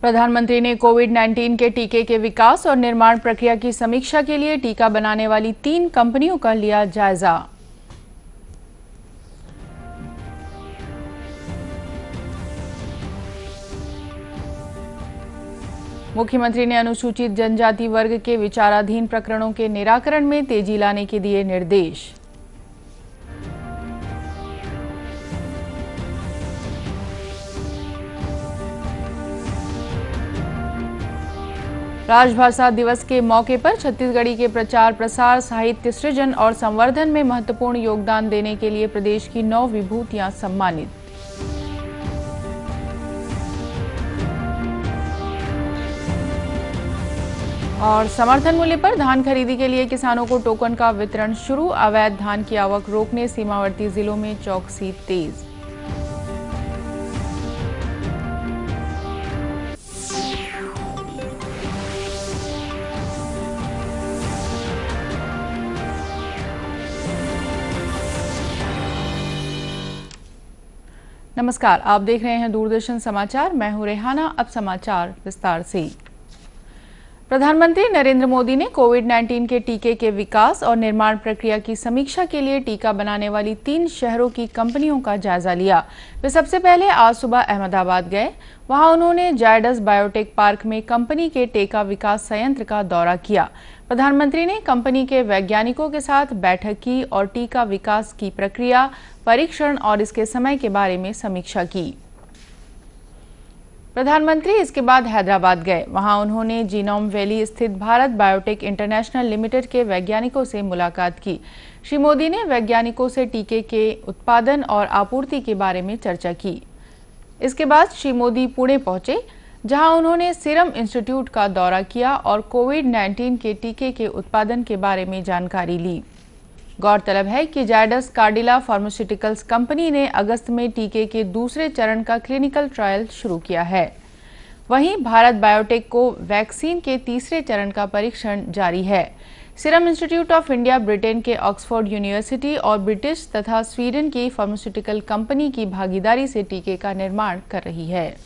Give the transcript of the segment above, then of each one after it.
प्रधानमंत्री ने कोविड-19 के टीके के विकास और निर्माण प्रक्रिया की समीक्षा के लिए टीका बनाने वाली 3 कंपनियों का लिया जायजा। मुख्यमंत्री ने अनुसूचित जनजाति वर्ग के विचाराधीन प्रकरणों के निराकरण में तेजी लाने के दिए निर्देश। राजभाषा दिवस के मौके पर छत्तीसगढ़ी के प्रचार प्रसार, साहित्य सृजन और संवर्धन में महत्वपूर्ण योगदान देने के लिए प्रदेश की 9 विभूतियां सम्मानित। और समर्थन मूल्य पर धान खरीदी के लिए किसानों को टोकन का वितरण शुरू। अवैध धान की आवक रोकने सीमावर्ती जिलों में चौकसी तेज। नमस्कार, आप देख रहे हैं दूरदर्शन समाचार। मैं हूं रेहाना। अब समाचार विस्तार से। प्रधानमंत्री नरेंद्र मोदी ने कोविड-19 के टीके के विकास और निर्माण प्रक्रिया की समीक्षा के लिए टीका बनाने वाली 3 शहरों की कंपनियों का जायजा लिया। वे सबसे पहले आज सुबह अहमदाबाद गए। वहां उन्होंने जायडस बायोटेक पार्क में कंपनी के टीका विकास संयंत्र का दौरा किया। प्रधानमंत्री ने कंपनी के वैज्ञानिकों के साथ बैठक की और टीका विकास की प्रक्रिया, परीक्षण और इसके समय के बारे में समीक्षा की। प्रधानमंत्री इसके बाद हैदराबाद गए। वहां उन्होंने जीनोम वैली स्थित भारत बायोटेक इंटरनेशनल लिमिटेड के वैज्ञानिकों से मुलाकात की। श्री मोदी ने वैज्ञानिकों से टीके के उत्पादन और आपूर्ति के बारे में चर्चा की। इसके बाद श्री मोदी पुणे पहुंचे, जहां उन्होंने सीरम इंस्टीट्यूट का दौरा किया और कोविड-19 के टीके के उत्पादन के बारे में जानकारी ली। गौरतलब है कि जायडस कार्डिला फार्मास्यूटिकल्स कंपनी ने अगस्त में टीके के दूसरे चरण का क्लिनिकल ट्रायल शुरू किया है। वहीं भारत बायोटेक को वैक्सीन के तीसरे चरण का परीक्षण जारी है। Serum institute of India Britain के ऑक्सफोर्ड यूनिवर्सिटी और ब्रिटिश तथा स्वीडन की फार्मास्यूटिकल कंपनी की भागीदारी से टीके का निर्माण कर रही है।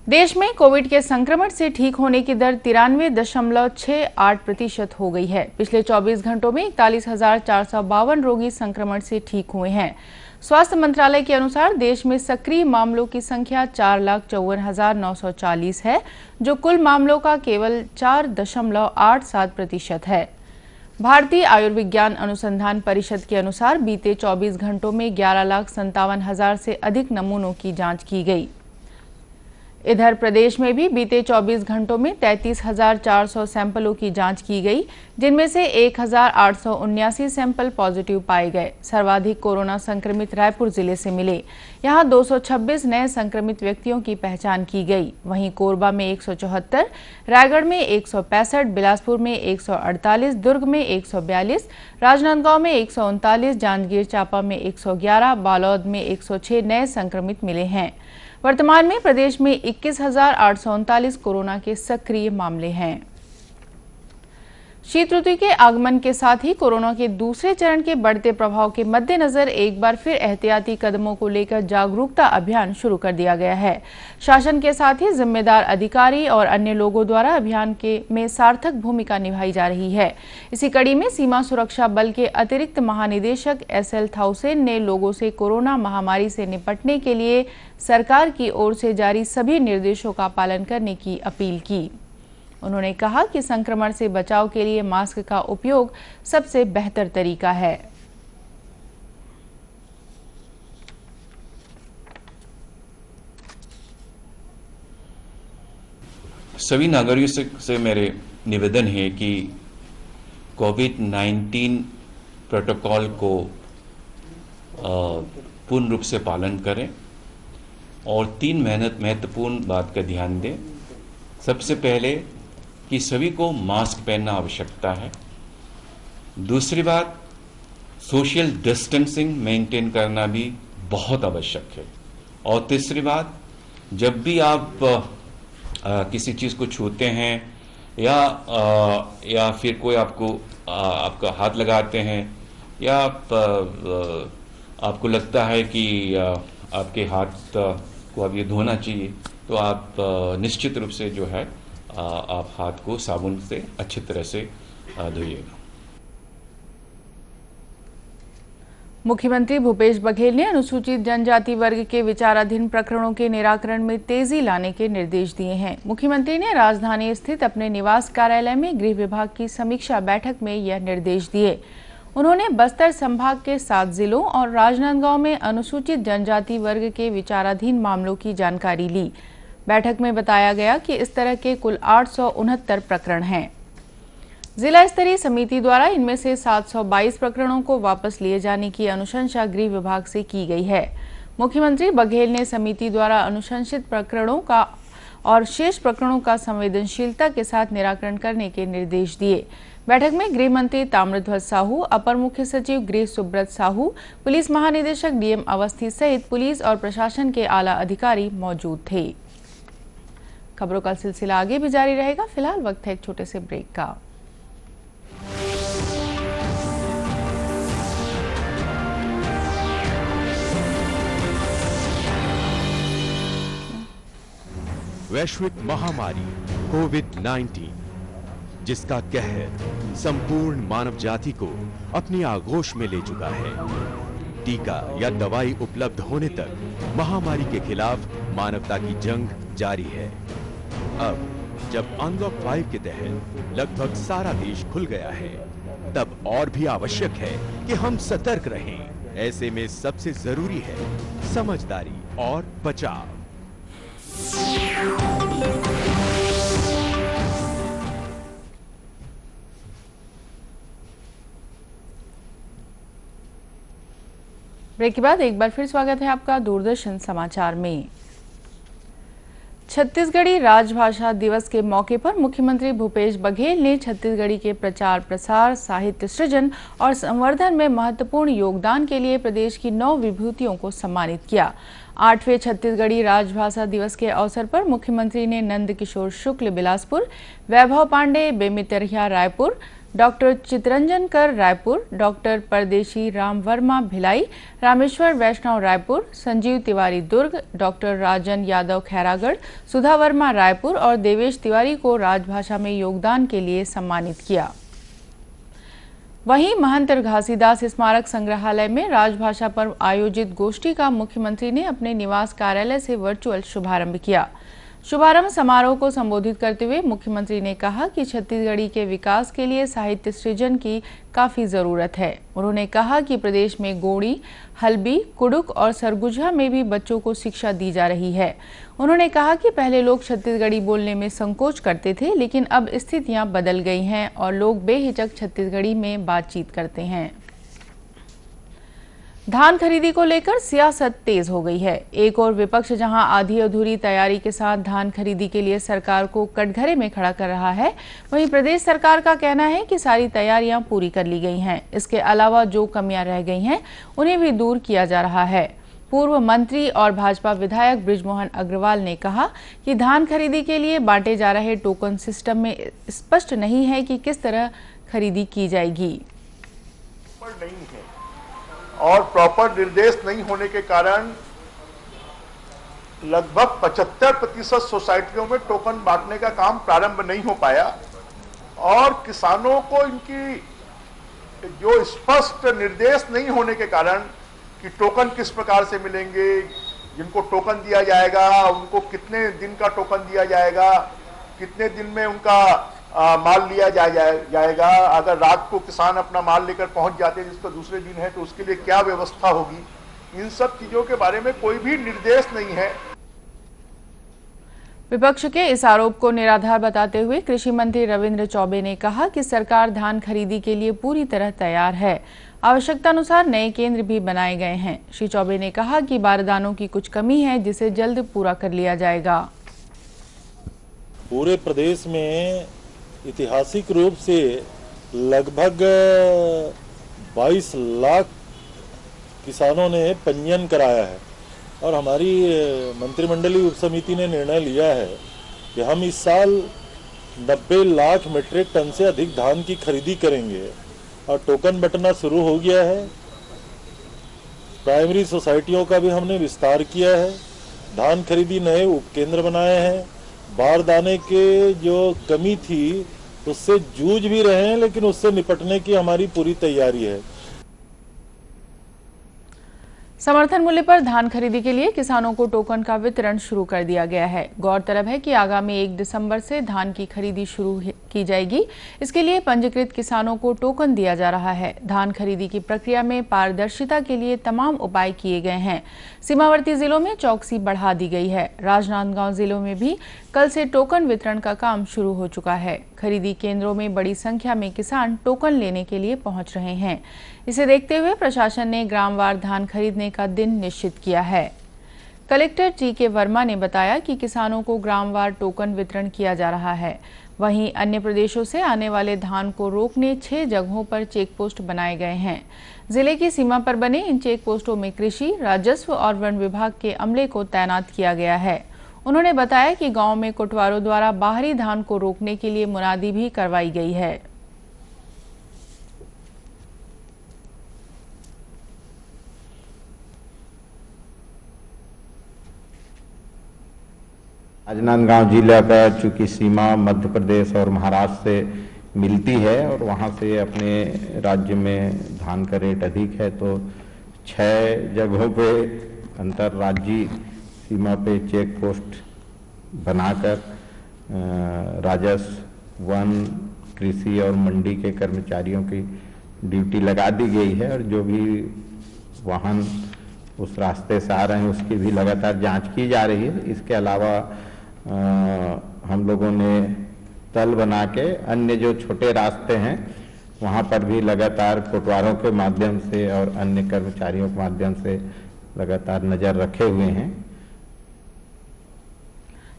देश में कोविड के संक्रमण से ठीक होने की दर 93.68% हो गई है। पिछले 24 घंटों में 41,452 रोगी संक्रमण से ठीक हुए हैं। स्वास्थ्य मंत्रालय के अनुसार देश में सक्रिय मामलों की संख्या 4,54,940 है, जो कुल मामलों का केवल 4.87% है। भारतीय आयुर्विज्ञान अनुसंधान परिषद के अनुसार बीते 24 घंटों में 11,57,000 से अधिक नमूनों की जांच की गई। इधर प्रदेश में भी बीते 24 घंटों में 33,400 सैंपलों की जांच की गई, जिनमें से 1,879 सैंपल पॉजिटिव पाए गए। सर्वाधिक कोरोना संक्रमित रायपुर जिले से मिले। यहां 226 नए संक्रमित व्यक्तियों की पहचान की गई। वहीं कोरबा में 174, रायगढ़ में 165, बिलासपुर में 148, दुर्ग में 142, राजनांदगांव में 139, जांजगीर चांपा में 111, बालोद में 106 नए संक्रमित मिले हैं। वर्तमान में प्रदेश में 21,839 कोरोना के सक्रिय मामले हैं। शीत ऋतु के आगमन के साथ ही कोरोना के दूसरे चरण के बढ़ते प्रभाव के मद्देनजर एक बार फिर एहतियाती कदमों को लेकर जागरूकता अभियान शुरू कर दिया गया है। शासन के साथ ही जिम्मेदार अधिकारी और अन्य लोगों द्वारा अभियान में सार्थक भूमिका निभाई जा रही है। इसी कड़ी में सीमा सुरक्षा बल के अतिरिक्त महानिदेशक SL थाउसेन ने लोगों से कोरोना महामारी से निपटने के लिए सरकार की ओर से जारी सभी निर्देशों का पालन करने की अपील की। उन्होंने कहा कि संक्रमण से बचाव के लिए मास्क का उपयोग सबसे बेहतर तरीका है। सभी नागरिकों से मेरे निवेदन है कि कोविड-19 प्रोटोकॉल को पूर्ण रूप से पालन करें और 3 महत्वपूर्ण बात का ध्यान दें। सबसे पहले कि सभी को मास्क पहनना आवश्यकता है। दूसरी बात, सोशल डिस्टेंसिंग मेंटेन करना भी बहुत आवश्यक है। और तीसरी बात, जब भी आप किसी चीज़ को छूते हैं या फिर कोई आपका हाथ लगाते हैं या आपको लगता है कि आपके हाथ को अब ये धोना चाहिए, तो आप निश्चित रूप से जो है आप हाथ को साबुन से अच्छी तरह से धोइएगा। मुख्यमंत्री भूपेश बघेल ने अनुसूचित जनजाति वर्ग के विचाराधीन प्रकरणों के निराकरण में तेजी लाने के निर्देश दिए हैं। मुख्यमंत्री ने राजधानी स्थित अपने निवास कार्यालय में गृह विभाग की समीक्षा बैठक में यह निर्देश दिए। उन्होंने बस्तर संभाग के 7 जिलों और राजनांदगांव में अनुसूचित जनजाति वर्ग के विचाराधीन मामलों की जानकारी ली। बैठक में बताया गया कि इस तरह के कुल 869 प्रकरण हैं। जिला स्तरीय समिति द्वारा इनमें से 722 प्रकरणों को वापस लिए जाने की अनुशंसा गृह विभाग से की गई है। मुख्यमंत्री बघेल ने समिति द्वारा अनुशंसित प्रकरणों का और शेष प्रकरणों का संवेदनशीलता के साथ निराकरण करने के निर्देश दिए। बैठक में गृह मंत्री ताम्रध्वज साहू, अपर मुख्य सचिव गृह सुब्रत साहू, पुलिस महानिदेशक डीएम अवस्थी सहित पुलिस और प्रशासन के आला अधिकारी मौजूद थे। खबरों का सिलसिला आगे भी जारी रहेगा। फिलहाल वक्त है एक छोटे से ब्रेक का। वैश्विक महामारी कोविड-19 जिसका कहर संपूर्ण मानव जाति को अपनी आगोश में ले चुका है। टीका या दवाई उपलब्ध होने तक महामारी के खिलाफ मानवता की जंग जारी है। अब जब अनलॉक 5 के तहत लगभग सारा देश खुल गया है, तब और भी आवश्यक है कि हम सतर्क रहें। ऐसे में सबसे जरूरी है समझदारी और बचाव। ब्रेक के बाद एक बार फिर स्वागत है आपका दूरदर्शन समाचार में। छत्तीसगढ़ी राजभाषा दिवस के मौके पर मुख्यमंत्री भूपेश बघेल ने छत्तीसगढ़ी के प्रचार प्रसार, साहित्य सृजन और संवर्धन में महत्वपूर्ण योगदान के लिए प्रदेश की 9 विभूतियों को सम्मानित किया। 8वें छत्तीसगढ़ी राजभाषा दिवस के अवसर पर मुख्यमंत्री ने नंद किशोर शुक्ल बिलासपुर, वैभव पांडे बेमितरिया रायपुर, डॉक्टर चितरंजन कर रायपुर, डॉक्टर परदेशी राम वर्मा भिलाई, रामेश्वर वैष्णव रायपुर, संजीव तिवारी दुर्ग, डॉक्टर राजन यादव खैरागढ़, सुधा वर्मा रायपुर और देवेश तिवारी को राजभाषा में योगदान के लिए सम्मानित किया। वहीं महंत घासीदास स्मारक संग्रहालय में राजभाषा पर आयोजित गोष्ठी का मुख्यमंत्री ने अपने निवास कार्यालय से वर्चुअल शुभारंभ किया। शुभारंभ समारोह को संबोधित करते हुए मुख्यमंत्री ने कहा कि छत्तीसगढ़ी के विकास के लिए साहित्य सृजन की काफी जरूरत है। उन्होंने कहा कि प्रदेश में गोंडी, हल्बी, कुडुक और सरगुजा में भी बच्चों को शिक्षा दी जा रही है। उन्होंने कहा कि पहले लोग छत्तीसगढ़ी बोलने में संकोच करते थे, लेकिन अब स्थितियां बदल गई हैं और लोग बेहिचक छत्तीसगढ़ी में बातचीत करते हैं। धान खरीदी को लेकर सियासत तेज हो गई है। एक और विपक्ष जहां आधी अधूरी तैयारी के साथ धान खरीदी के लिए सरकार को कटघरे में खड़ा कर रहा है, वहीं प्रदेश सरकार का कहना है कि सारी तैयारियां पूरी कर ली गई हैं। इसके अलावा जो कमियां रह गई हैं उन्हें भी दूर किया जा रहा है। पूर्व मंत्री और भाजपा विधायक बृजमोहन अग्रवाल ने कहा कि धान खरीदी के लिए बांटे जा रहे टोकन सिस्टम में स्पष्ट नहीं है कि किस तरह खरीदी की जाएगी। और प्रॉपर निर्देश नहीं होने के कारण लगभग 75% सोसाइटियों में टोकन बांटने का काम प्रारंभ नहीं हो पाया और किसानों को इनकी जो स्पष्ट निर्देश नहीं होने के कारण कि टोकन किस प्रकार से मिलेंगे, जिनको टोकन दिया जाएगा उनको कितने दिन का टोकन दिया जाएगा, कितने दिन में उनका माल लिया जाएगा, अगर रात को किसान अपना माल लेकर पहुंच जाते हैं जिसका दूसरे दिन है तो उसके लिए क्या व्यवस्था होगी, इन सब चीजों के बारे में कोई भी निर्देश नहीं है। विपक्ष के इस आरोप को निराधार बताते हुए कृषि मंत्री रविंद्र चौबे ने कहा कि सरकार धान खरीदी के लिए पूरी तरह तैयार है। आवश्यकतानुसार नए केंद्र भी बनाए गए हैं। श्री चौबे ने कहा कि बारदानों की कुछ कमी है जिसे जल्द पूरा कर लिया जाएगा। पूरे प्रदेश में ऐतिहासिक रूप से लगभग 22 लाख किसानों ने पंजीयन कराया है और हमारी मंत्रिमंडलीय उप समिति ने निर्णय लिया है कि हम इस साल 90 लाख मीट्रिक टन से अधिक धान की खरीदी करेंगे और टोकन बंटना शुरू हो गया है। प्राइमरी सोसाइटियों का भी हमने विस्तार किया है धान खरीदी नए उपकेंद्र बनाए हैं। बारदाने के जो कमी थी उससे जूझ भी रहे हैं, लेकिन उससे निपटने की हमारी पूरी तैयारी है। समर्थन मूल्य पर धान खरीदी के लिए किसानों को टोकन का वितरण शुरू कर दिया गया है। गौरतलब है कि आगामी 1 दिसंबर से धान की खरीदी शुरू की जाएगी। इसके लिए पंजीकृत किसानों को टोकन दिया जा रहा है। धान खरीदी की प्रक्रिया में पारदर्शिता के लिए तमाम उपाय किए गए हैं। सीमावर्ती जिलों में चौकसी बढ़ा दी गई है। राजनांदगांव जिलों में भी कल से टोकन वितरण का काम शुरू हो चुका है। खरीदी केंद्रों में बड़ी संख्या में किसान टोकन लेने के लिए पहुंच रहे हैं। इसे देखते हुए प्रशासन ने ग्रामवार धान खरीदने का दिन निश्चित किया है। Collector TK. वर्मा ने बताया कि किसानों को ग्रामवार टोकन वितरण किया जा रहा है। वहीं अन्य प्रदेशों से आने वाले धान को रोकने 6 जगहों पर चेक पोस्ट बनाए गए हैं। जिले की सीमा पर बने इन चेक पोस्टों में कृषि, राजस्व और वन विभाग के अमले को तैनात किया गया है। उन्होंने बताया कि गांव में कोटवारों द्वारा बाहरी धान को रोकने के लिए मुनादी भी करवाई गई है। राजनांदगांव जिला का चूंकि सीमा मध्य प्रदेश और महाराष्ट्र से मिलती है और वहां से अपने राज्य में धान का रेट अधिक है, तो 6 जगहों पे अंतर्राज्यीय सीमा पे चेक पोस्ट बनाकर राजस्व, वन, कृषि और मंडी के कर्मचारियों की ड्यूटी लगा दी गई है और जो भी वाहन उस रास्ते से आ रहे हैं उसकी भी लगातार जांच की जा रही है। इसके अलावा हम लोगों ने तल बना के अन्य जो छोटे रास्ते हैं वहां पर भी लगातार कोटवारों के माध्यम से और अन्य कर्मचारियों के माध्यम से लगातार नजर रखे हुए हैं।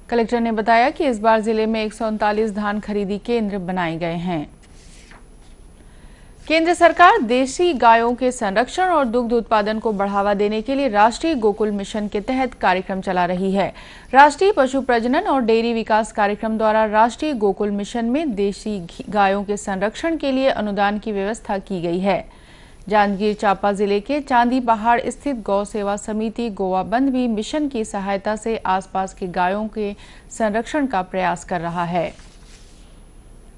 कलेक्टर ने बताया कि इस बार जिले में 139 धान खरीदी केंद्र बनाए गए हैं। केंद्र सरकार देशी गायों के संरक्षण और दुग्ध उत्पादन को बढ़ावा देने के लिए राष्ट्रीय गोकुल मिशन के तहत कार्यक्रम चला रही है। राष्ट्रीय पशु प्रजनन और डेयरी विकास कार्यक्रम द्वारा राष्ट्रीय गोकुल मिशन में देशी गायों के संरक्षण के लिए अनुदान की व्यवस्था की गई है। जांजगीर चांपा जिले के चांदी पहाड़ स्थित गौ सेवा समिति गोवाबंद भी मिशन की सहायता से आसपास के गायों के संरक्षण का प्रयास कर रहा है।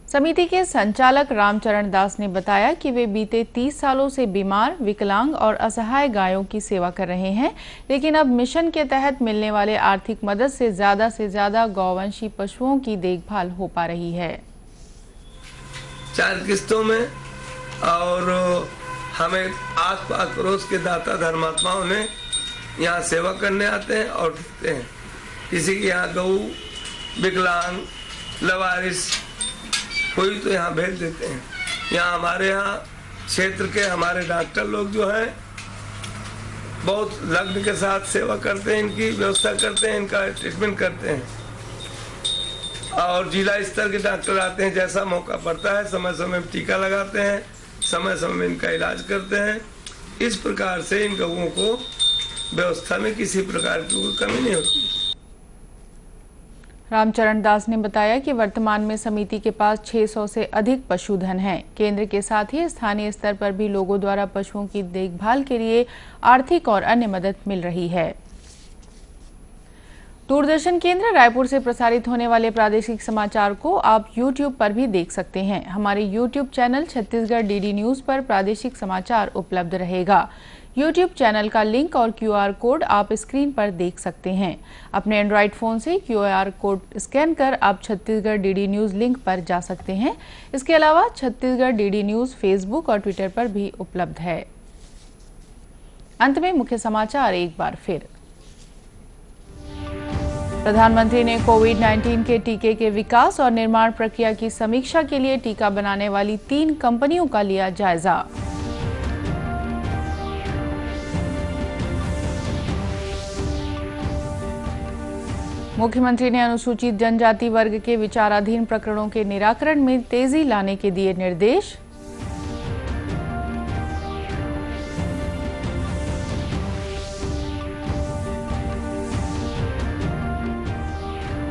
समिति के संचालक रामचरण दास ने बताया कि वे बीते 30 सालों से बीमार, विकलांग और असहाय गायों की सेवा कर रहे हैं, लेकिन अब मिशन के तहत मिलने वाले आर्थिक मदद से ज्यादा गौवंशी पशुओं की देखभाल हो पा रही है। 4 किस्तों में और हमें आस-पास पड़ोस के दाता धर्मात्माओं ने यहाँ सेवा करने आते हैं और देते हैं। किसी के यहाँ गऊ, विकलांग, लवारिस कोई तो यहाँ भेज देते हैं। यहाँ हमारे यहाँ क्षेत्र के हमारे डॉक्टर लोग जो हैं बहुत लग्न के साथ सेवा करते हैं, इनकी व्यवस्था करते हैं, इनका ट्रीटमेंट करते हैं। और जिला स्तर के डॉक्टर आते हैं, जैसा मौका पड़ता है समय समय में टीका लगाते हैं, समय समय में इनका इलाज करते हैं। इस प्रकार से इन गऊओं को व्यवस्था में किसी प्रकार की कमी नहीं होती। रामचरण दास ने बताया कि वर्तमान में समिति के पास 600 से अधिक पशुधन हैं। केंद्र के साथ ही स्थानीय स्तर पर भी लोगों द्वारा पशुओं की देखभाल के लिए आर्थिक और अन्य मदद मिल रही है। दूरदर्शन केंद्र रायपुर से प्रसारित होने वाले प्रादेशिक समाचार को आप YouTube पर भी देख सकते हैं। हमारे YouTube channel Chhattisgarh DD news पर प्रादेशिक समाचार उपलब्ध रहेगा। YouTube चैनल का लिंक और QR कोड आप स्क्रीन पर देख सकते हैं। अपने एंड्रॉइड फोन से QR कोड स्कैन कर आप छत्तीसगढ़ डीडी न्यूज लिंक पर जा सकते हैं। इसके अलावा छत्तीसगढ़ डीडी न्यूज फेसबुक और ट्विटर पर भी उपलब्ध है। अंत में मुख्य समाचार एक बार फिर। प्रधानमंत्री ने कोविड-19 के टीके के विकास और निर्माण प्रक्रिया की समीक्षा के लिए टीका बनाने वाली 3 कंपनियों का लिया जायजा। मुख्यमंत्री ने अनुसूचित जनजाति वर्ग के विचाराधीन प्रकरणों के निराकरण में तेजी लाने के दिए निर्देश।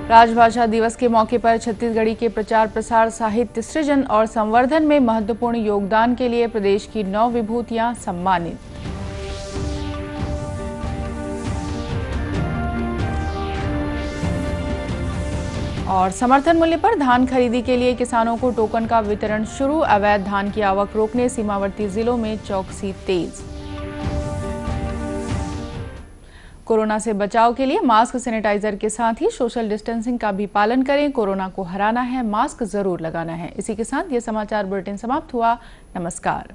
राजभाषा दिवस के मौके पर छत्तीसगढ़ी के प्रचार प्रसार, साहित्य सृजन और संवर्धन में महत्वपूर्ण योगदान के लिए प्रदेश की 9 विभूतियां सम्मानित। और समर्थन मूल्य पर धान खरीदी के लिए किसानों को टोकन का वितरण शुरू। अवैध धान की आवक रोकने सीमावर्ती जिलों में चौकसी तेज। कोरोना से बचाव के लिए मास्क, सैनिटाइजर के साथ ही सोशल डिस्टेंसिंग का भी पालन करें। कोरोना को हराना है, मास्क जरूर लगाना है। इसी के साथ ये समाचार बुलेटिन समाप्त हुआ। नमस्कार।